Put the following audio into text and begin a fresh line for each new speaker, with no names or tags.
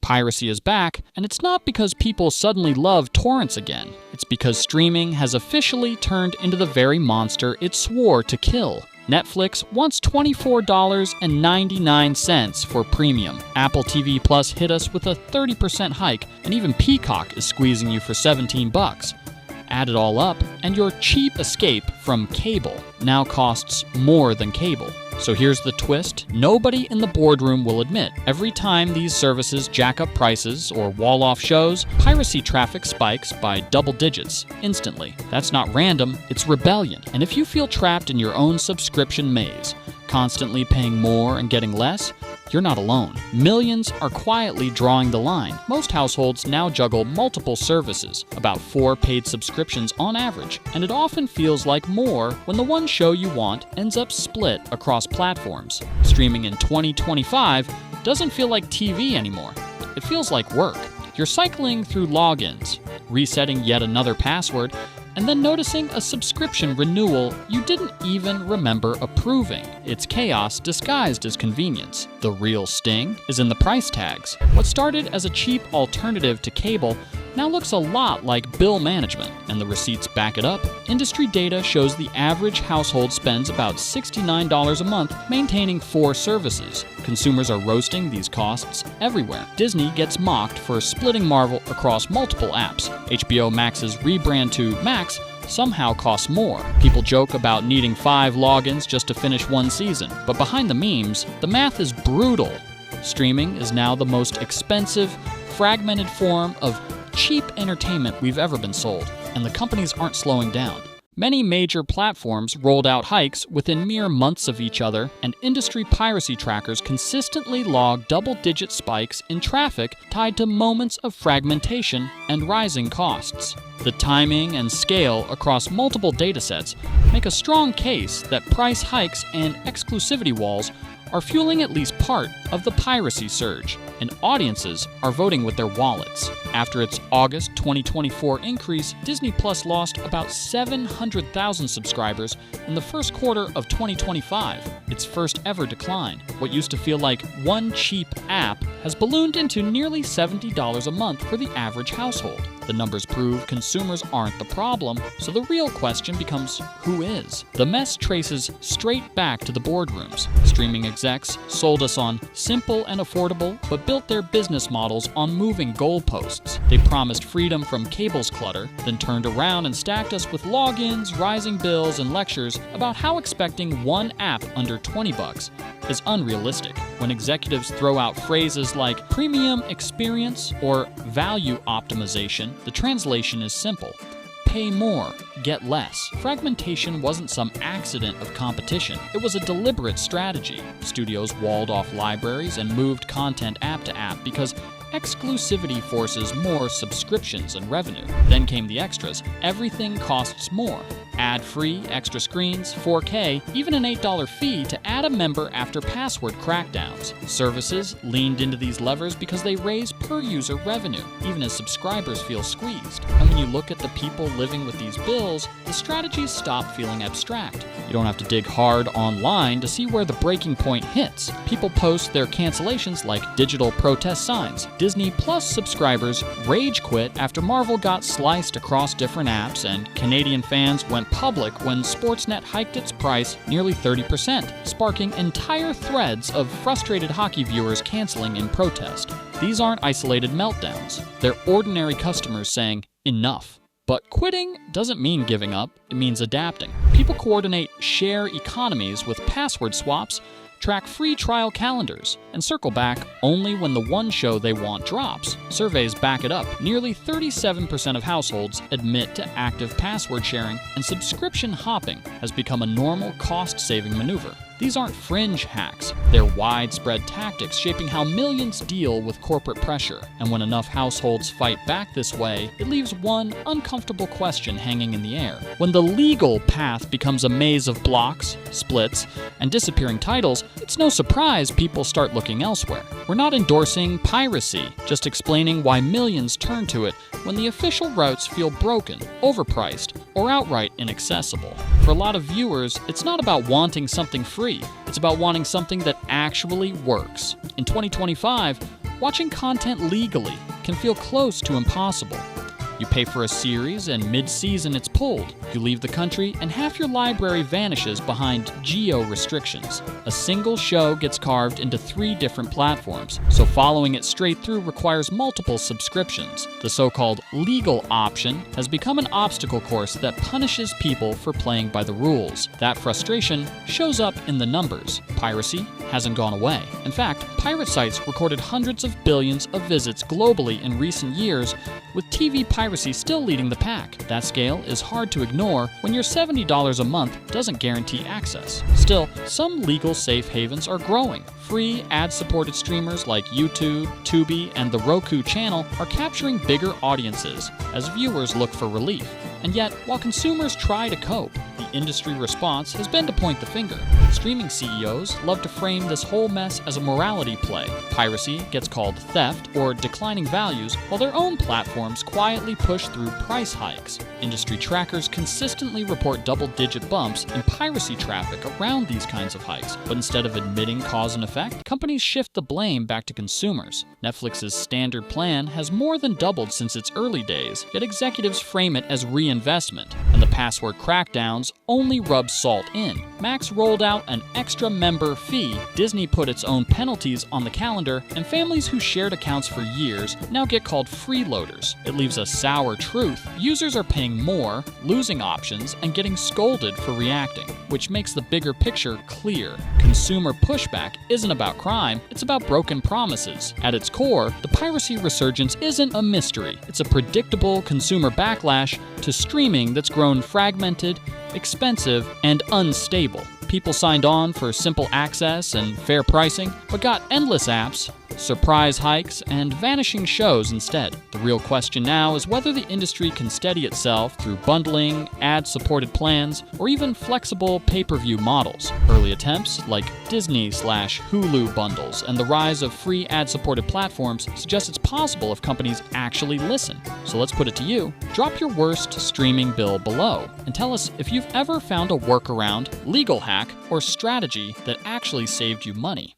Piracy is back, and it's not because people suddenly love torrents again. It's because streaming has officially turned into the very monster it swore to kill. Netflix wants $24.99 for premium. Apple TV Plus hit us with a 30% hike, and even Peacock is squeezing you for $17. Add it all up, and your cheap escape from cable now costs more than cable. So here's the twist. Nobody in the boardroom will admit every time these services jack up prices or wall off shows, piracy traffic spikes by double digits instantly. That's not random, it's rebellion. And if you feel trapped in your own subscription maze, constantly paying more and getting less, you're not alone. Millions are quietly drawing the line. Most households now juggle multiple services, about 4 paid subscriptions on average, and it often feels like more when the one show you want ends up split across platforms. Streaming in 2025 doesn't feel like TV anymore. It feels like work. You're cycling through logins, resetting yet another password, and then noticing a subscription renewal you didn't even remember approving. It's chaos disguised as convenience. The real sting is in the price tags. What started as a cheap alternative to cable now looks a lot like bill management, and the receipts back it up. Industry data shows the average household spends about $69 a month maintaining 4 services. Consumers are roasting these costs everywhere. Disney gets mocked for splitting Marvel across multiple apps. HBO Max's rebrand to Max somehow costs more. People joke about needing 5 logins just to finish one season, but behind the memes, the math is brutal. Streaming is now the most expensive, fragmented form of cheap entertainment we've ever been sold, and the companies aren't slowing down. Many major platforms rolled out hikes within mere months of each other, and industry piracy trackers consistently log double-digit spikes in traffic tied to moments of fragmentation and rising costs. The timing and scale across multiple datasets make a strong case that price hikes and exclusivity walls are fueling at least part of the piracy surge, and audiences are voting with their wallets. After its August 2024 increase, Disney Plus lost about 700,000 subscribers in the first quarter of 2025, its first ever decline. What used to feel like one cheap app has ballooned into nearly $70 a month for the average household. The numbers prove consumers aren't the problem, so the real question becomes, who is? The mess traces straight back to the boardrooms. Streaming execs sold us on simple and affordable, but built their business models on moving goalposts. They promised freedom from cable's clutter, then turned around and stacked us with logins, rising bills, and lectures about how expecting one app under $20 is unrealistic. When executives throw out phrases like premium experience or value optimization, the translation is simple. Pay more, get less. Fragmentation wasn't some accident of competition. It was a deliberate strategy. Studios walled off libraries and moved content app to app because exclusivity forces more subscriptions and revenue. Then came the extras. Everything costs more. Ad-free, extra screens, 4K, even an $8 fee to add a member after password crackdowns. Services leaned into these levers because they raise per-user revenue, even as subscribers feel squeezed. And when you look at the people living with these bills, the strategies stop feeling abstract. You don't have to dig hard online to see where the breaking point hits. People post their cancellations like digital protest signs. Disney Plus subscribers rage quit after Marvel got sliced across different apps, and Canadian fans went public when Sportsnet hiked its price nearly 30%, sparking entire threads of frustrated hockey viewers canceling in protest. These aren't isolated meltdowns. They're ordinary customers saying, enough. But quitting doesn't mean giving up, it means adapting. People coordinate share economies with password swaps, track free trial calendars, and circle back only when the one show they want drops. Surveys back it up. Nearly 37% of households admit to active password sharing, and subscription hopping has become a normal cost-saving maneuver. These aren't fringe hacks. They're widespread tactics shaping how millions deal with corporate pressure. And when enough households fight back this way, it leaves one uncomfortable question hanging in the air. When the legal path becomes a maze of blocks, splits, and disappearing titles, it's no surprise people start looking elsewhere. We're not endorsing piracy, just explaining why millions turn to it when the official routes feel broken, overpriced, or outright inaccessible. For a lot of viewers, it's not about wanting something free. It's about wanting something that actually works. In 2025, watching content legally can feel close to impossible. You pay for a series and mid-season it's pulled. You leave the country and half your library vanishes behind geo-restrictions. A single show gets carved into 3 different platforms, so following it straight through requires multiple subscriptions. The so-called legal option has become an obstacle course that punishes people for playing by the rules. That frustration shows up in the numbers. Piracy hasn't gone away. In fact, pirate sites recorded hundreds of billions of visits globally in recent years, with TV piracy still leading the pack. That scale is hard to ignore when your $70 a month doesn't guarantee access. Still, some legal safe havens are growing. Free, ad-supported streamers like YouTube, Tubi, and the Roku channel are capturing bigger audiences as viewers look for relief. And yet, while consumers try to cope, the industry response has been to point the finger. Streaming CEOs love to frame this whole mess as a morality play. Piracy gets called theft or declining values, while their own platforms quietly push through price hikes. Industry trackers consistently report double-digit bumps in piracy traffic around these kinds of hikes, but instead of admitting cause and effect, companies shift the blame back to consumers. Netflix's standard plan has more than doubled since its early days, yet executives frame it as reinvestment, and the password crackdowns only rub salt in. Max rolled out an extra member fee, Disney put its own penalties on the calendar, and families who shared accounts for years now get called freeloaders. It leaves a sour truth. Users are paying more, losing options, and getting scolded for reacting, which makes the bigger picture clear. Consumer pushback isn't about crime, it's about broken promises. At its core, the piracy resurgence isn't a mystery. It's a predictable consumer backlash to streaming that's grown fragmented, expensive, and unstable. People signed on for simple access and fair pricing, but got endless apps, surprise hikes, and vanishing shows instead. The real question now is whether the industry can steady itself through bundling, ad-supported plans, or even flexible pay-per-view models. Early attempts, like Disney/Hulu bundles and the rise of free ad-supported platforms, suggest it's possible if companies actually listen. So let's put it to you. Drop your worst streaming bill below and tell us if you've ever found a workaround, legal hack, or strategy that actually saved you money.